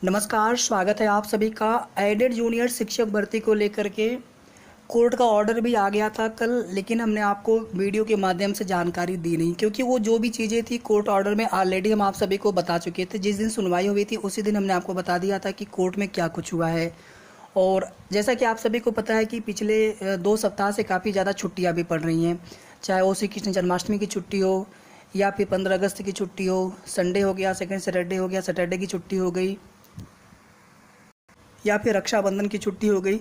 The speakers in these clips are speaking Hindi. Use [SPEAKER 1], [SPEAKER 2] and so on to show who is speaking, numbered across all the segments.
[SPEAKER 1] नमस्कार, स्वागत है आप सभी का। एडेड जूनियर शिक्षक भर्ती को लेकर के कोर्ट का ऑर्डर भी आ गया था कल, लेकिन हमने आपको वीडियो के माध्यम से जानकारी दी नहीं, क्योंकि वो जो भी चीज़ें थी कोर्ट ऑर्डर में ऑलरेडी हम आप सभी को बता चुके थे। जिस दिन सुनवाई हुई थी उसी दिन हमने आपको बता दिया था कि कोर्ट में क्या कुछ हुआ है। और जैसा कि आप सभी को पता है कि पिछले 2 सप्ताह से काफ़ी ज़्यादा छुट्टियाँ भी पड़ रही हैं, चाहे वो श्री कृष्ण जन्माष्टमी की छुट्टी हो या फिर 15 अगस्त की छुट्टी हो, संडे हो गया, सेकेंड सैटरडे हो गया, सैटरडे की छुट्टी हो गई, या फिर रक्षाबंधन की छुट्टी हो गई।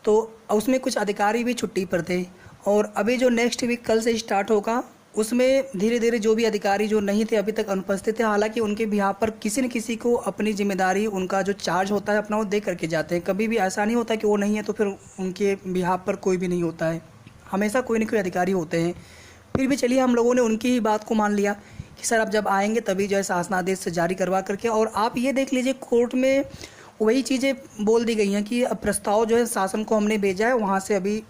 [SPEAKER 1] तो उसमें कुछ अधिकारी भी छुट्टी पर थे। और अभी जो नेक्स्ट वीक कल से स्टार्ट होगा उसमें धीरे धीरे जो भी अधिकारी जो नहीं थे, अभी तक अनुपस्थित थे, हालांकि उनके बिहार पर किसी न किसी को अपनी जिम्मेदारी, उनका जो चार्ज होता है अपना, वो दे करके जाते हैं। कभी भी ऐसा नहीं होता कि वो नहीं है तो फिर उनके बिहार पर कोई भी नहीं होता है, हमेशा कोई ना कोई अधिकारी होते हैं। फिर भी चलिए, हम लोगों ने उनकी ही बात को मान लिया कि सर आप जब आएंगे तभी जो है शासनादेश जारी करवा करके। और आप ये देख लीजिए, कोर्ट में वही चीज़ें बोल दी गई हैं कि अब प्रस्ताव जो है शासन को हमने भेजा है, वहाँ से अभी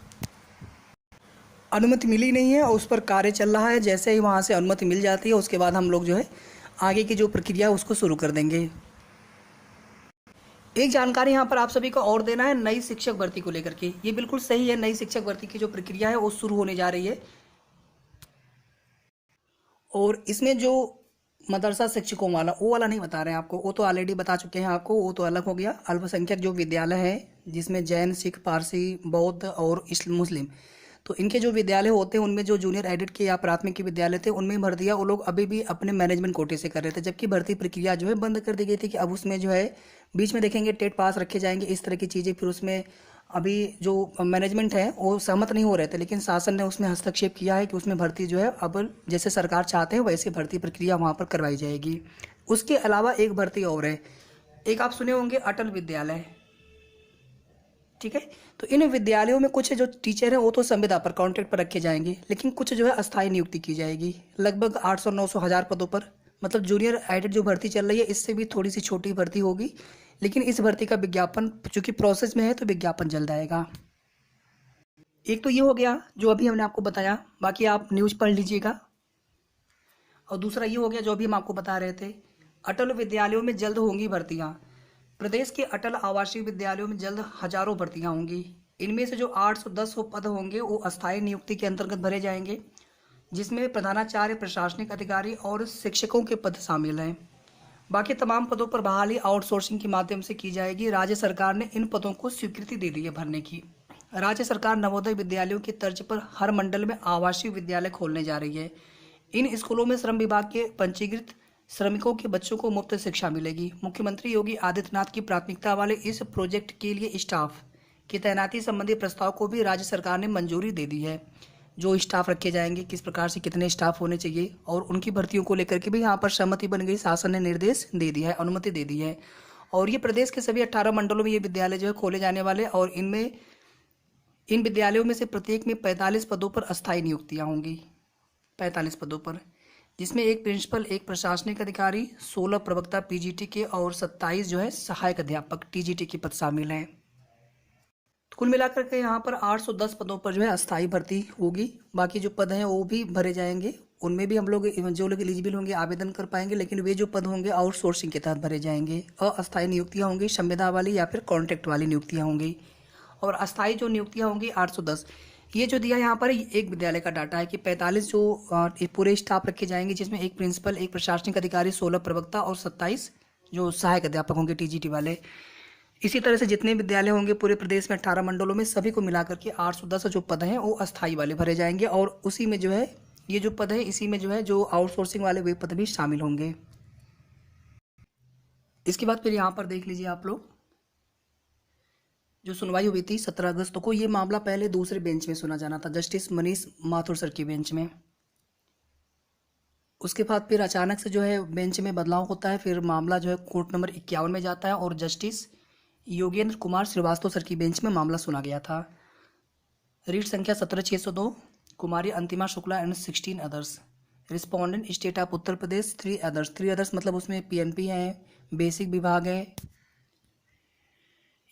[SPEAKER 1] अनुमति मिली नहीं है और उस पर कार्य चल रहा है। जैसे ही वहाँ से अनुमति मिल जाती है उसके बाद हम लोग जो है आगे की जो प्रक्रिया है उसको शुरू कर देंगे। एक जानकारी यहाँ पर आप सभी को और देना है नई शिक्षक भर्ती को लेकर के। ये बिल्कुल सही है, नई शिक्षक भर्ती की जो प्रक्रिया है वो शुरू होने जा रही है। और इसमें जो मदरसा शिक्षकों वाला, वो वाला नहीं बता रहे हैं आपको, वो तो ऑलरेडी बता चुके हैं आपको, वो तो अलग हो गया। अल्पसंख्यक जो विद्यालय है जिसमें जैन, सिख, पारसी, बौद्ध और मुस्लिम, तो इनके जो विद्यालय होते हैं उनमें जो जूनियर एडिट के या प्राथमिक के विद्यालय थे उनमें भर दिया। वो लोग अभी भी अपने मैनेजमेंट कोटे से कर रहे थे, जबकि भर्ती प्रक्रिया जो है बंद कर दी गई थी कि अब उसमें जो है बीच में देखेंगे टेट पास रखे जाएंगे, इस तरह की चीज़ें। फिर उसमें अभी जो मैनेजमेंट है वो सहमत नहीं हो रहे थे, लेकिन शासन ने उसमें हस्तक्षेप किया है कि उसमें भर्ती जो है अब जैसे सरकार चाहते हैं वैसे भर्ती प्रक्रिया वहाँ पर करवाई जाएगी। उसके अलावा एक भर्ती और है, एक आप सुने होंगे अटल विद्यालय, ठीक है। तो इन विद्यालयों में कुछ जो टीचर हैं वो तो संविदा पर, कॉन्ट्रैक्ट पर रखे जाएंगे, लेकिन कुछ जो है अस्थायी नियुक्ति की जाएगी, लगभग 800-900 हज़ार पदों पर। मतलब जूनियर एडिट जो भर्ती चल रही है इससे भी थोड़ी सी छोटी भर्ती होगी, लेकिन इस भर्ती का विज्ञापन चूंकि प्रोसेस में है तो विज्ञापन जल्द आएगा। एक तो ये हो गया जो अभी हमने आपको बताया, बाकी आप न्यूज़ पढ़ लीजिएगा। और दूसरा ये हो गया जो अभी हम आपको बता रहे थे, अटल विद्यालयों में जल्द होंगी भर्तियां। प्रदेश के अटल आवासीय विद्यालयों में जल्द हजारों भर्तियां होंगी। इनमें से जो 810 पद होंगे वो अस्थायी नियुक्ति के अंतर्गत भरे जाएंगे, जिसमें प्रधानाचार्य, प्रशासनिक अधिकारी और शिक्षकों के पद शामिल हैं। बाकी तमाम पदों पर बहाली आउटसोर्सिंग के माध्यम से की जाएगी। राज्य सरकार ने इन पदों को स्वीकृति दे दी है भरने की। राज्य सरकार नवोदय विद्यालयों की तर्ज पर हर मंडल में आवासीय विद्यालय खोलने जा रही है। इन स्कूलों में श्रम विभाग के पंजीकृत श्रमिकों के बच्चों को मुफ्त शिक्षा मिलेगी। मुख्यमंत्री योगी आदित्यनाथ की प्राथमिकता वाले इस प्रोजेक्ट के लिए स्टाफ की तैनाती संबंधी प्रस्ताव को भी राज्य सरकार ने मंजूरी दे दी है। जो स्टाफ रखे जाएंगे, किस प्रकार से कितने स्टाफ होने चाहिए, और उनकी भर्तियों को लेकर के भी यहाँ पर सहमति बन गई। शासन ने निर्देश दे दिया है, अनुमति दे दी है। और ये प्रदेश के सभी 18 मंडलों में ये विद्यालय जो है खोले जाने वाले, और इनमें इन विद्यालयों में से प्रत्येक में 45 पदों पर अस्थायी नियुक्तियाँ होंगी। 45 पदों पर, जिसमें एक प्रिंसिपल, एक प्रशासनिक अधिकारी, 16 प्रवक्ता पीजीटी के और 27 जो है सहायक अध्यापक टीजीटी के पद शामिल हैं। तो कुल मिलाकर के यहाँ पर 810 पदों पर जो है अस्थायी भर्ती होगी। बाकी जो पद हैं वो भी भरे जाएंगे, उनमें भी हम लोग जो लोग एलिजिबल होंगे आवेदन कर पाएंगे, लेकिन वे जो पद होंगे आउटसोर्सिंग के तहत भरे जाएंगे। अस्थायी नियुक्तियाँ होंगी, संविदा वाली या फिर कॉन्ट्रैक्ट वाली नियुक्तियाँ होंगी। और अस्थायी जो नियुक्तियाँ होंगी 810। ये जो दिया यहाँ पर एक विद्यालय का डाटा है कि 45 जो पूरे स्टाफ रखे जाएंगे, जिसमें एक प्रिंसिपल, एक प्रशासनिक अधिकारी, 16 प्रवक्ता और 27 जो सहायक अध्यापक होंगे टीजीटी वाले। इसी तरह से जितने विद्यालय होंगे पूरे प्रदेश में 18 मंडलों में, सभी को मिलाकर के 810 जो पद हैं वो अस्थायी वाले भरे जाएंगे। और उसी में जो है ये जो पद है, इसी में जो है जो आउटसोर्सिंग वाले वे पद भी शामिल होंगे। इसके बाद फिर यहाँ पर देख लीजिए आप लोग, जो सुनवाई हुई थी 17 अगस्त को, ये मामला पहले दूसरे बेंच में सुना जाना था, जस्टिस मनीष माथुर सर की बेंच में। उसके बाद फिर अचानक से जो है बेंच में बदलाव होता है, फिर मामला जो है कोर्ट नंबर 51 में जाता है और जस्टिस योगेंद्र कुमार श्रीवास्तव सर की बेंच में मामला सुना गया था। रीट संख्या 17602, Kumari Antima Shukla and 16 others. Respondent state of Uttar Pradesh, 3 others. 3 others मतलब उसमें पीएनपी है, बेसिक विभाग है।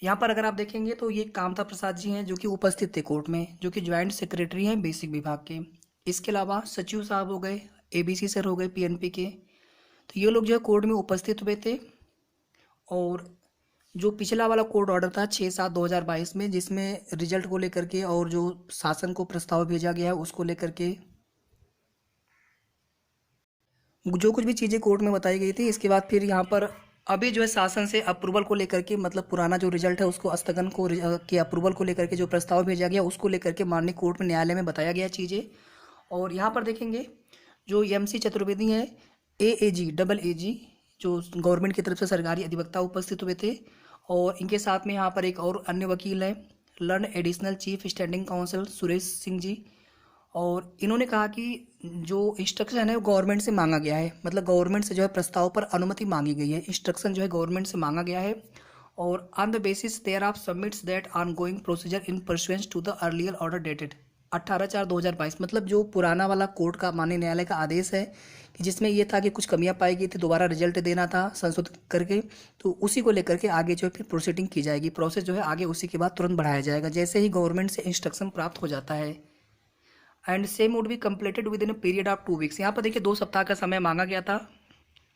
[SPEAKER 1] यहाँ पर अगर आप देखेंगे तो ये कामता प्रसाद जी हैं जो कि उपस्थित थे कोर्ट में, जो कि ज्वाइंट सेक्रेटरी हैं बेसिक विभाग के। इसके अलावा सचिव साहब हो गए, एबीसी सर हो गए पीएनपी के। तो ये लोग जो है कोर्ट में उपस्थित हुए थे। और जो पिछला वाला कोर्ट ऑर्डर था 6/7/2022 में, जिसमें रिजल्ट को लेकर के और जो शासन को प्रस्ताव भेजा गया है उसको लेकर के जो कुछ भी चीज़ें कोर्ट में बताई गई थी, इसके बाद फिर यहाँ पर अभी जो है शासन से अप्रूवल को लेकर के, मतलब पुराना जो रिजल्ट है उसको स्थगन को के अप्रूवल को लेकर के जो प्रस्ताव भेजा गया उसको लेकर के माननीय कोर्ट में न्यायालय में बताया गया चीज़ें। और यहाँ पर देखेंगे जो MC चतुर्वेदी हैं, AAG जो गवर्नमेंट की तरफ से सरकारी अधिवक्ता उपस्थित हुए थे, और इनके साथ में यहाँ पर एक और अन्य वकील है, learned additional chief standing counsel Suresh Singh ji. और इन्होंने कहा कि जो इंस्ट्रक्शन है वो गवर्नमेंट से मांगा गया है, मतलब गवर्नमेंट से जो है प्रस्ताव पर अनुमति मांगी गई है, इंस्ट्रक्शन जो है गवर्नमेंट से मांगा गया है। और on the basis there of submits that on going procedure in pursuance to the earlier order dated 18/4/2022, मतलब जो पुराना वाला कोर्ट का माननीय न्यायालय का आदेश है कि जिसमें ये था कि कुछ कमियां पाई गई थी, दोबारा रिजल्ट देना था संशोधित करके, तो उसी को लेकर के आगे जो है फिर प्रोसीडिंग की जाएगी, प्रोसेस जो है आगे उसी के बाद तुरंत बढ़ाया जाएगा जैसे ही गवर्नमेंट से इंस्ट्रक्शन प्राप्त हो जाता है। And same would be completed with in a period of 2 weeks. यहाँ पर देखिए 2 सप्ताह का समय मांगा गया था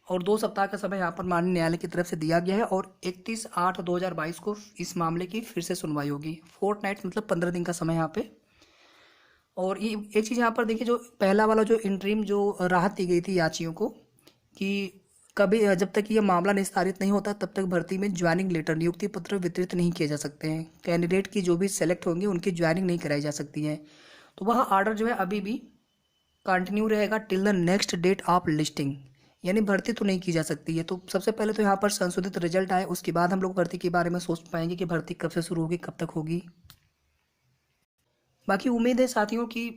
[SPEAKER 1] और 2 सप्ताह का समय यहाँ पर माननीय न्यायालय की तरफ से दिया गया है, और 31/8/2022 को इस मामले की फिर से सुनवाई होगी। फोर्टनाइट मतलब 15 दिन का समय यहाँ पे। और ये एक चीज़ यहाँ पर देखिए, जो पहला वाला जो इंटरिम जो राहत दी गई थी याचियों को कि कभी जब तक ये मामला निस्तारित नहीं होता तब तक भर्ती में ज्वाइनिंग लेटर नियुक्ति पत्र वितरित नहीं किए जा सकते हैं, कैंडिडेट की जो भी सेलेक्ट होंगे उनकी ज्वाइनिंग नहीं कराई जा सकती है। तो वह ऑर्डर जो है अभी भी कंटिन्यू रहेगा till the next date of listing, यानी भर्ती तो नहीं की जा सकती है। तो सबसे पहले तो यहाँ पर संशोधित रिजल्ट आए, उसके बाद हम लोग भर्ती के बारे में सोच पाएंगे कि भर्ती कब से शुरू होगी, कब तक होगी। बाकी उम्मीद है साथियों कि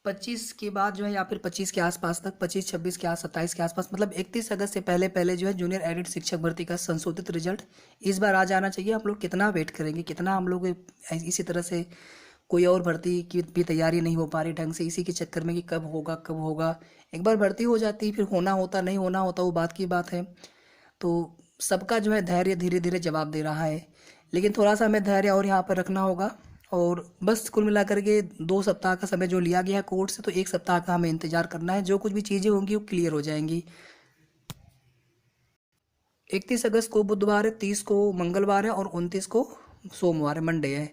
[SPEAKER 1] 25 के बाद जो है या फिर 25 के आसपास तक, 25, 26 के 27 के आसपास, मतलब 31 अगस्त से पहले पहले जो है जूनियर एडिट शिक्षक भर्ती का संशोधित रिजल्ट इस बार आ जाना चाहिए। हम लोग कितना वेट करेंगे, कितना हम लोग इसी तरह से कोई और भर्ती की भी तैयारी नहीं हो पा रही ढंग से, इसी के चक्कर में कि कब होगा कब होगा। एक बार भर्ती हो जाती फिर होना होता नहीं होना होता वो बात की बात है। तो सबका जो है धैर्य धीरे धीरे जवाब दे रहा है, लेकिन थोड़ा सा हमें धैर्य और यहाँ पर रखना होगा। और बस कुल मिलाकर के 2 सप्ताह का समय जो लिया गया है कोर्ट से, तो 1 सप्ताह का हमें इंतजार करना है, जो कुछ भी चीज़ें होंगी वो क्लियर हो जाएंगी। 31 अगस्त को बुधवार है, 30 को मंगलवार है और 29 को सोमवार है, मंडे है।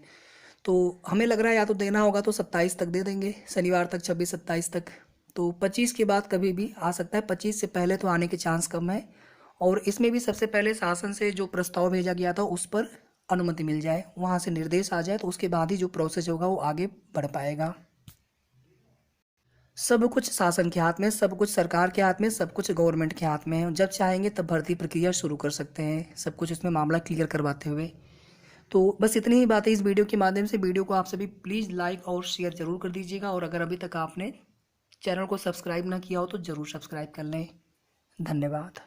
[SPEAKER 1] तो हमें लग रहा है या तो देना होगा तो 27 तक दे देंगे, शनिवार तक, 26-27 तक। तो 25 के बाद कभी भी आ सकता है, 25 से पहले तो आने के चांस कम है। और इसमें भी सबसे पहले शासन से जो प्रस्ताव भेजा गया था उस पर अनुमति मिल जाए, वहाँ से निर्देश आ जाए, तो उसके बाद ही जो प्रोसेस होगा वो आगे बढ़ पाएगा। सब कुछ शासन के हाथ में, सब कुछ सरकार के हाथ में, सब कुछ गवर्नमेंट के हाथ में है। जब चाहेंगे तब भर्ती प्रक्रिया शुरू कर सकते हैं, सब कुछ इसमें मामला क्लियर करवाते हुए। तो बस इतनी ही बात है इस वीडियो के माध्यम से। वीडियो को आप सभी प्लीज़ लाइक और शेयर जरूर कर दीजिएगा, और अगर अभी तक आपने चैनल को सब्सक्राइब ना किया हो तो ज़रूर सब्सक्राइब कर लें। धन्यवाद।